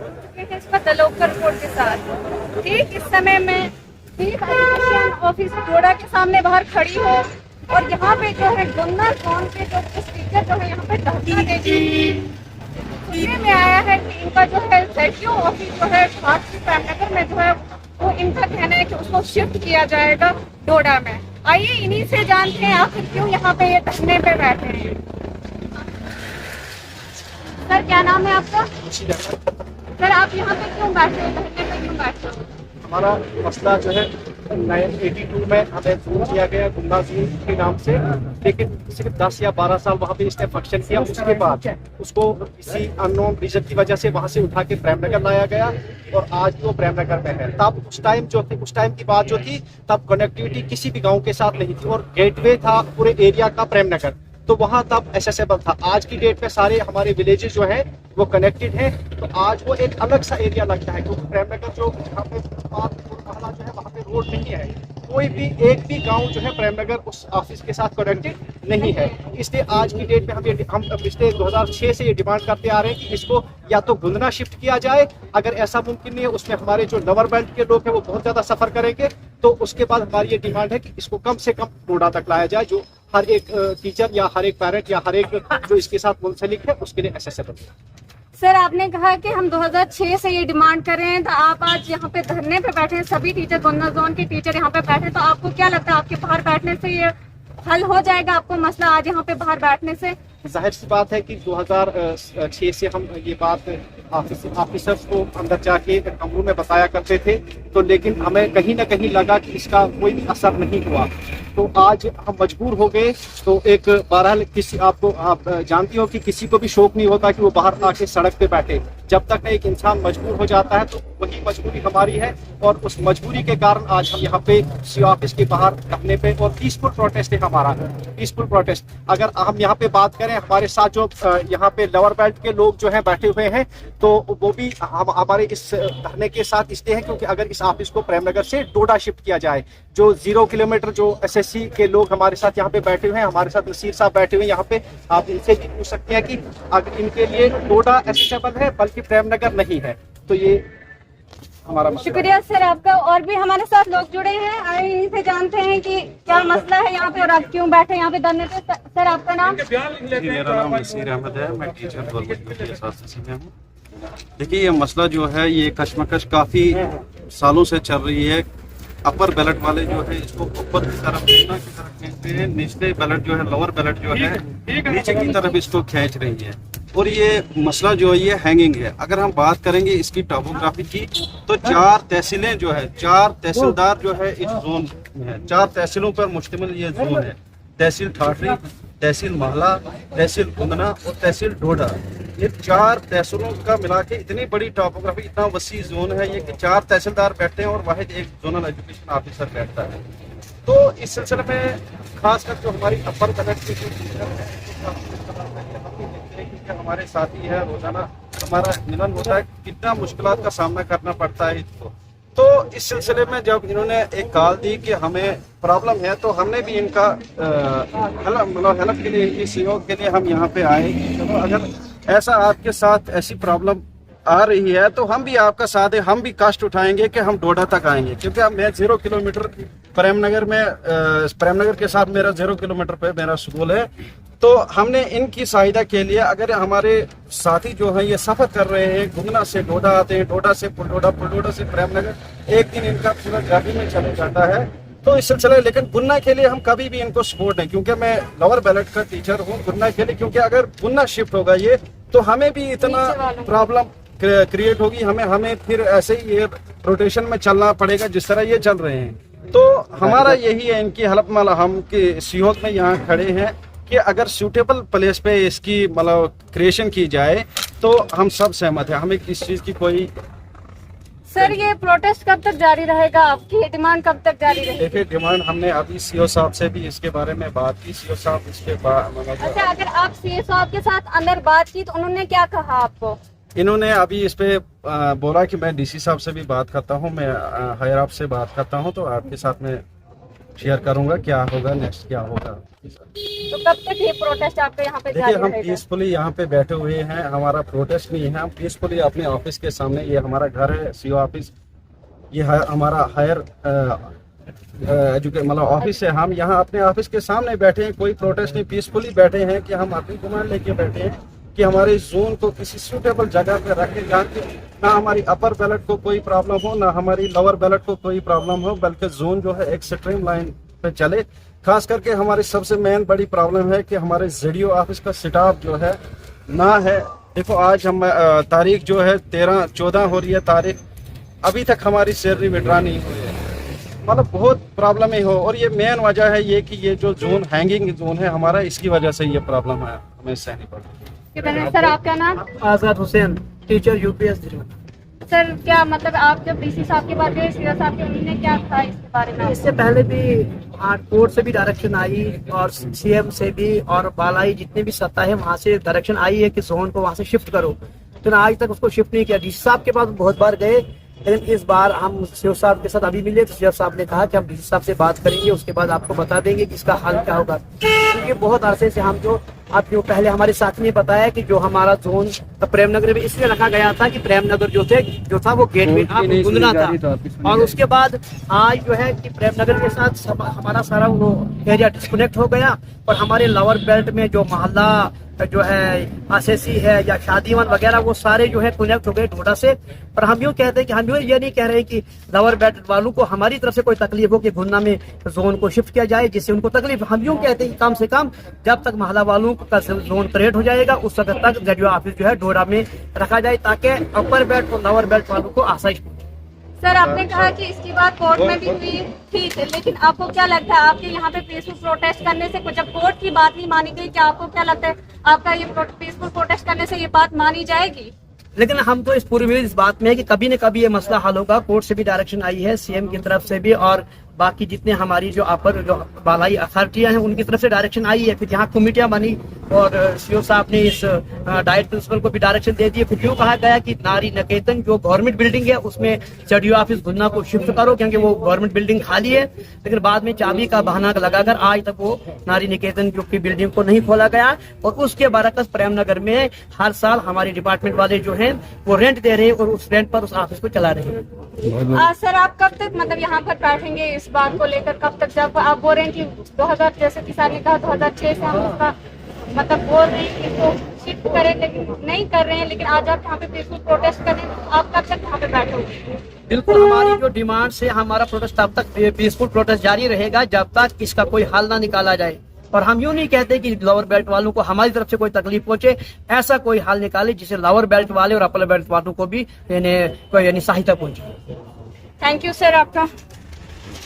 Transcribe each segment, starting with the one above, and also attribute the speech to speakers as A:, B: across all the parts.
A: इस पर दलोकर कोर्ट के साथ ठीक इस समय में ठीक ऑफिस डोडा के सामने बाहर खड़ी हो और यहाँ पे जो है गुन्ना कौन के जो टीचर जो है यहाँ पे धरना देती सुनने में आया है कि इनका जो है ZTO ऑफिस जो है प्रेमनगर में जो है वो इनका कहना है कि उसको शिफ्ट किया जाएगा डोडा में। आइए इन्हीं से जानते हैं आखिर क्यों यहाँ पे ये धरने पे बैठे हैं। सर क्या नाम है आपका? सर आप यहाँ पे क्यों बैठे हो, धरने पे क्यों बैठे हो?
B: हमारा मसला जो है 1982 में हमें फोन किया गया गुन्ना सिंह के नाम से, लेकिन सिर्फ 10 या 12 साल वहाँ पे इसने फंक्शन किया। उसके बाद उसको किसी अननोन रीजन की वजह से वहाँ से उठा के प्रेमनगर लाया गया और आज वो प्रेमनगर में है। तब उस टाइम की बात जो थी तब कनेक्टिविटी किसी भी गाँव के साथ नहीं थी और गेटवे था पूरे एरिया का प्रेमनगर, तो वहाँ तब एक्सेसिबल था। आज की डेट में सारे हमारे विलेजेस जो हैं वो कनेक्टेड हैं, तो आज वो एक अलग सा एरिया लगता है क्योंकि प्रेमनगर जो जहाँ पे महला जो है वहाँ पे रोड नहीं है, कोई भी एक भी गांव जो है प्रेमनगर उस ऑफिस के साथ कनेक्टेड नहीं है। इसलिए आज की डेट में हम पिछले 2006 से ये डिमांड करते आ रहे हैं कि इसको या तो गुंदना शिफ्ट किया जाए, अगर ऐसा मुमकिन नहीं है उसमें हमारे जो लोअर बेल्ट के लोग हैं वो बहुत ज़्यादा सफ़र करेंगे, तो उसके बाद हमारी ये डिमांड है कि इसको कम से कम डोडा तक लाया जाए जो हर एक टीचर या हर एक पेरेंट या हर एक जो इसके साथ मुंसलिक है उसके लिए एक्सेसिबल है।
A: सर आपने कहा कि हम 2006 से ये डिमांड कर रहे हैं, तो आप आज यहाँ पे धरने पे बैठे हैं, सभी टीचर गुन्ना जोन के टीचर यहाँ पे बैठे हैं, तो आपको क्या लगता है आपके बाहर बैठने से ये हल हो जाएगा आपको मसला आज यहाँ पे बाहर बैठने से?
B: जाहिर सी बात है कि 2006 से हम ये बात ऑफिसर्स को अंदर जाके कमरों में बताया करते थे, तो लेकिन हमें कहीं ना कहीं लगा कि इसका कोई भी असर नहीं हुआ, तो आज हम मजबूर हो गए। तो एक बहरहाल किसी आप जानती हो कि किसी को भी शौक नहीं होता कि वो बाहर आके सड़क पे बैठे, जब तक एक इंसान मजबूर हो जाता है तो वही मजबूरी हमारी है और उस मजबूरी के कारण आज हम यहाँ पे सी ऑफिस के बाहर रखने पे और पीसफुल प्रोटेस्ट है हमारा, पीसफुल प्रोटेस्ट। अगर हम यहाँ पे बात करें हमारे साथ जो यहाँ पे लोअर बेल्ट के लोग जो हैं बैठे हुए हैं, तो वो भी हमारे इस धरने के साथ इसलिए हैं क्योंकि अगर इस ऑफिस को प्रेमनगर से डोडा शिफ्ट किया जाए, जो 0 किलोमीटर जो SSC के लोग हमारे साथ यहाँ पे बैठे हुए हैं, हमारे साथ नसीर साहब बैठे हुए हैं यहाँ पे, आप इनसे भी पूछ सकते हैं कि अगर इनके लिए डोडा एक्सेसिबल है बल्कि प्रेमनगर नहीं है, तो ये हमारा
A: शुक्रिया सर आपका। और भी हमारे साथ लोग जुड़े हैं, आइए इनसे जानते हैं कि क्या मसला है यहाँ पे और आप क्यों बैठे यहाँ पे धरने पे। सर आपका नाम?
C: मेरा नाम नसीर अहमद है, मैं टीचर गवर्नमेंट में हूँ। देखिए ये मसला जो है ये कशमकश काफ़ी सालों से चल रही है। अपर बैलेट वाले जो है इसको ऊपर की तरफ खींचते हैं, निचले बैलेट जो है लोअर बैलेट जो है नीचे की तरफ इसको खींच रही है और ये मसला जो है ये हैंगिंग है। अगर हम बात करेंगे इसकी टोपोग्राफी की तो 4 तहसीलें जो है, 4 तहसीलदार जो है इस जोन में है, 4 तहसीलों पर मुश्तमिल ये जोन है। तहसील ठाठरी, तहसील महला, तहसील गुंदना और तहसील डोडा, ये 4 तहसीलों का मिला के इतनी बड़ी टोपोग्राफी, इतना वसी जोन है ये कि 4 तहसीलदार बैठते हैं और वाहिद एक जोनल एजुकेशन ऑफिसर बैठता है। तो इस सिलसिले में खासकर जो हमारी अपर कलेक्टर की जो टीचर है हमारे साथी है, रोजाना हमारा मिलन होता है, कितना मुश्किलात का सामना करना पड़ता है इसको। तो इस सिलसिले में जब इन्होंने एक कॉल दी कि हमें प्रॉब्लम है, तो हमने भी इनका हेल्प के लिए, इनकी सहयोग के लिए हम यहाँ पे आए। चलो अगर ऐसा आपके साथ ऐसी प्रॉब्लम आ रही है तो हम भी आपका साथ है, हम भी कष्ट उठाएंगे कि हम डोडा तक आएंगे, क्योंकि अब मैं 0 किलोमीटर प्रेमनगर में, प्रेमनगर के साथ मेरा 0 किलोमीटर पे मेरा स्कूल है। तो हमने इनकी सहायता के लिए, अगर हमारे साथी जो हैं ये सफ़र कर रहे हैं, गुंदना से डोडा आते हैं, डोडा से पुलडोडा, पुलडोडा से प्रेमनगर, एक दिन इनका पूरा गाड़ी में चले जाता है। तो इस सिलसिले, लेकिन गुन्ना के लिए हम कभी भी इनको सपोर्ट नहीं, क्योंकि मैं लोअर बैलेट का टीचर हूँ गुन्ना के लिए, क्योंकि अगर गुन्ना शिफ्ट होगा ये तो हमें भी इतना प्रॉब्लम क्रिएट होगी, हमें फिर ऐसे ही ये रोटेशन में चलना पड़ेगा जिस तरह ये चल रहे हैं। तो हमारा यही है इनकी हेल्प, मतलब हम के सहयोग में यहाँ खड़े हैं कि अगर सूटेबल प्लेस पे इसकी मतलब क्रिएशन की जाए तो हम सब सहमत हैं, हमें किस चीज़ की कोई।
A: सर ये प्रोटेस्ट कब तक जारी रहेगा, आपकी डिमांड कब तक जारी रहेगी?
B: देखिए डिमांड हमने अभी CO साहब से भी इसके बारे में बात की, CO साहब इसके बाद।
A: अच्छा, अगर आप CO साहब के साथ अंदर बात की तो उन्होंने क्या कहा आपको?
B: इन्होंने अभी इस पे बोला कि मैं DC साहब से भी बात करता हूँ, मैं हायर अप से बात करता हूँ, तो आपके साथ में शेयर करूँगा क्या होगा नेक्स्ट, क्या होगा।
A: तो कब तक ये प्रोटेस्ट आपका यहाँ पे
C: देखिए,
A: जारी
C: हम
A: रहेगा?
C: पीसफुली यहाँ पे बैठे हुए हैं, हमारा प्रोटेस्ट नहीं है, हम पीसफुली अपने ऑफिस के सामने, ये हमारा घर है, सीओ ऑफिस, ये है हमारा हायर मतलब ऑफिस है, हम यहाँ अपने ऑफिस के सामने बैठे हैं, कोई प्रोटेस्ट नहीं, पीसफुली बैठे हैं कि हम अपनी डिमांड लेके बैठे हैं कि हमारे जोन को किसी सूटेबल जगह पे रखें जहाँ की ना हमारी अपर बैलेट को कोई प्रॉब्लम हो, ना हमारी लोअर बैलेट को कोई प्रॉब्लम हो, बल्कि जोन जो है एक स्ट्रीम लाइन पे चले। खास करके हमारी सबसे मेन बड़ी प्रॉब्लम है कि हमारे जेडीओ ऑफिस का स्टाफ जो है ना है। देखो, आज हम तारीख जो है 13-14 हो रही है तारीख, अभी तक हमारी सैलरी विड्रा नहीं हुई है, मतलब बहुत प्रॉब्लम ही हो। और ये मेन वजह है ये कि ये जो जोन हैंगिंग जोन है हमारा, इसकी वजह से ये प्रॉब्लम है, हमें सहनी पड़ रही है।
A: सर आपका नाम?
D: आजाद हुसैन, टीचर यूपीएस।
A: सर क्या मतलब आप जब डीसी साहब के पास गए, सीओ साहब के, उन्होंने क्या कहा इसके बारे में?
D: इससे पहले भी कोर्ट से भी डायरेक्शन आई और सीएम से भी और बालाई जितने भी सत्ता है वहाँ से डायरेक्शन आई है कि जोन को वहाँ से शिफ्ट करो, तो आज तक उसको शिफ्ट नहीं किया। डीसी साहब के पास बहुत बार गए, लेकिन इस बार हम सीओ साहब के साथ अभी मिले तो सीओ साहब ने कहा कि हम डीसी साहब से बात करेंगे, उसके बाद आपको बता देंगे कि इसका हल क्या होगा। क्योंकि बहुत अरसे से हम जो पहले हमारे साथी ने बताया कि जो हमारा जोन प्रेम नगर में इसलिए रखा गया था कि प्रेम नगर जो था वो गेट में गुंदना था, और उसके बाद आज जो है कि प्रेम नगर के साथ हमारा सारा वो एरिया डिस्कनेक्ट हो गया, और हमारे लोअर बेल्ट में जो मोहल्ला जो है आसेसी है या शादीवन वगैरह वो सारे जो है कनेक्ट हो गए ढोडा से। और हम यूँ कहते हैं कि हम ये नहीं कह रहे कि लोअर बेल्ट वालों को हमारी तरफ से कोई तकलीफ हो कि गुन्ना में जोन को शिफ्ट किया जाए जिससे उनको तकलीफ। हम यूँ कहते हैं कि कम से कम जब तक मोहल्ला वालों का जोन क्रिएट हो जाएगा उस वक्त तक जेडीओ ऑफिस जो है ढोडा में रखा जाए ताकि अपर बेल्ट और लोअर बेल्ट वालों को आसाइश।
A: सर आपने कहा कि इसकी बात कोर्ट में भी हुई, ठीक है, लेकिन आपको क्या लगता है आपके यहाँ पे पीसफुल प्रोटेस्ट करने से कुछ, जब कोर्ट की बात नहीं मानी गई, क्या आपको क्या लगता है आपका ये पीसफुल प्रोटेस्ट करने से ये बात मानी जाएगी?
D: लेकिन हम तो इस पूरी में इस बात में है कि कभी न कभी ये मसला हल होगा। कोर्ट से भी डायरेक्शन आई है, सीएम की तरफ से भी, और बाकी जितने हमारी जो अपर जो बालाई अथॉरिटियां हैं उनकी तरफ से डायरेक्शन आई है। फिर यहाँ कमेटियां बनी और सीओ साहब ने इस डाइट प्रिंसिपल को भी डायरेक्शन दे दिए। फिर यूँ कहा गया कि नारी निकेतन जो गवर्नमेंट बिल्डिंग है उसमें जेडीओ ऑफिस गुन्ना को शिफ्ट करो क्योंकि वो गवर्नमेंट बिल्डिंग खाली है। लेकिन बाद में चाबी का बहाना लगाकर आज तक वो नारी निकेतन जो की बिल्डिंग को नहीं खोला गया, और उसके बरकस प्रेम नगर में हर साल हमारे डिपार्टमेंट वाले जो है वो रेंट दे रहे हैं और उस रेंट पर उस ऑफिस को चला रहे हैं।
A: सर आप कब तक मतलब यहाँ पर बैठेंगे इस बात को लेकर, कब तक, जब आप बोल रहे हैं कि 2000 जैसे कि सर ने कहा 2006 से हम उसका मतलब बोल रहे हैं कि इसको शिफ्ट करें, लेकिन नहीं कर रहे हैं, लेकिन आज आप यहाँ पे पीसफुल प्रोटेस्ट करें, आप कब तक यहाँ पे बैठोगे?
D: बिल्कुल, हमारी जो डिमांड से हमारा प्रोटेस्ट तब तक पीसफुल प्रोटेस्ट जारी रहेगा जब तक इसका कोई हल ना निकाला जाए। और हम यूँ नहीं कहते कि लोअर बेल्ट वालों को हमारी तरफ से कोई तकलीफ पहुंचे, ऐसा कोई हल निकाले जिससे लोअर बेल्ट वाले और अपर बेल्ट वालों को भी यानी सहायता पहुंचे।
A: थैंक यू सर आपका।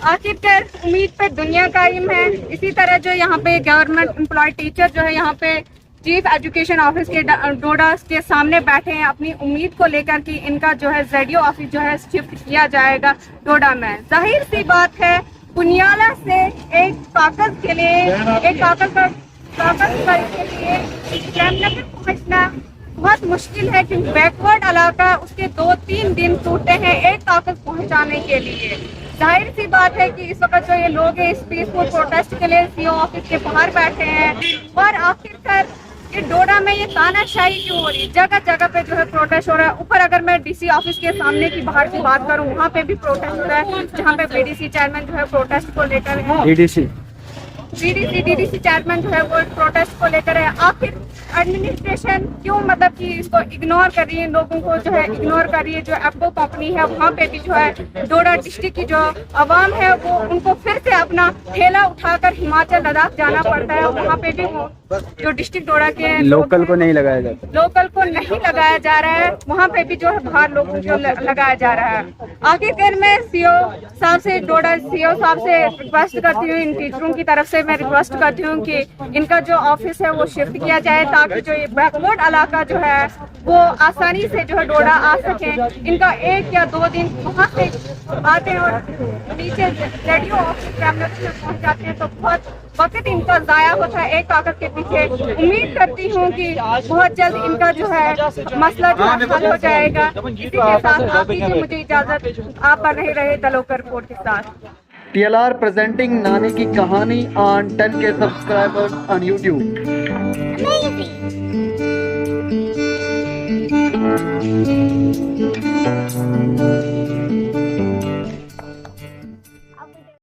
A: आखिरकार उम्मीद पर दुनिया कायम है। इसी तरह जो यहाँ पे गवर्नमेंट एम्प्लॉय टीचर जो है यहाँ पे चीफ एजुकेशन ऑफिस के डोडा के सामने बैठे हैं अपनी उम्मीद को लेकर कि इनका जो है जेडीओ ऑफिस जो है शिफ्ट किया जाएगा डोडा में। जाहिर सी बात है पुनियाला से एक कागज के लिए, एक कागज के लिए प्रेमनगर पहुँचना बहुत मुश्किल है क्योंकि बैकवर्ड इलाका उसके 2-3 दिन टूटे हैं एक कागज पहुंचाने के लिए। जाहिर सी बात है कि इस वक्त जो ये लोग हैं इस पीसफुल प्रोटेस्ट के लिए सीओ ऑफिस के बाहर बैठे हैं, और आखिरकार ये डोडा में ये तानाशाही क्यों हो रही है, जगह जगह पे जो है प्रोटेस्ट हो रहा है। ऊपर अगर मैं डीसी ऑफिस के सामने की बाहर की बात करूं वहाँ पे भी प्रोटेस्ट हो रहा है, जहाँ पे बीडीसी चेयरमैन जो है प्रोटेस्ट को लेकर है, डीडीसी चेयरमैन जो है वो प्रोटेस्ट को लेकर है। आखिर एडमिनिस्ट्रेशन क्यों मतलब कि इसको इग्नोर कर रही है, लोगों को जो है इग्नोर कर रही है। जो एप्को कंपनी है वहाँ पे भी जो है डोडा डिस्ट्रिक्ट की जो आवाम है वो उनको फिर से अपना ठेला उठाकर हिमाचल लद्दाख जाना पड़ता है। वहाँ पे भी वो जो डिस्ट्रिक्ट डोडा के
E: लोकल को नहीं लगाया जाता,
A: लोकल को नहीं लगाया जा रहा है, वहाँ पे भी जो है बाहर लोगों को लगाया जा रहा है। आखिरकार मैं सीओ साहब से डोडा सीओ साहब से रिक्वेस्ट करती हूँ, इन टीचरों की तरफ से मैं रिक्वेस्ट करती हूँ कि इनका जो ऑफिस है वो शिफ्ट किया जाए ताकि जो ये बैकवर्ड इलाका जो है वो आसानी से जो है डोडा आ सके। इनका 1 या 2 दिन वहाँ से आते हैं और नीचे जेडीओ ऑफिस में पहुँच जाते हैं तो बहुत वक्त इनका जाया होता है एक कागज के पीछे। उम्मीद करती हूँ कि बहुत जल्द इनका जो है मसला जो है हल हो जाएगा। इसी के साथ आप दीजिए मुझे इजाजत, आप बने रहे द लोकल रिपोर्ट के साथ।
E: TLR presenting Nani Ki Kahani on 10K subscribers on YouTube.
F: Amazing.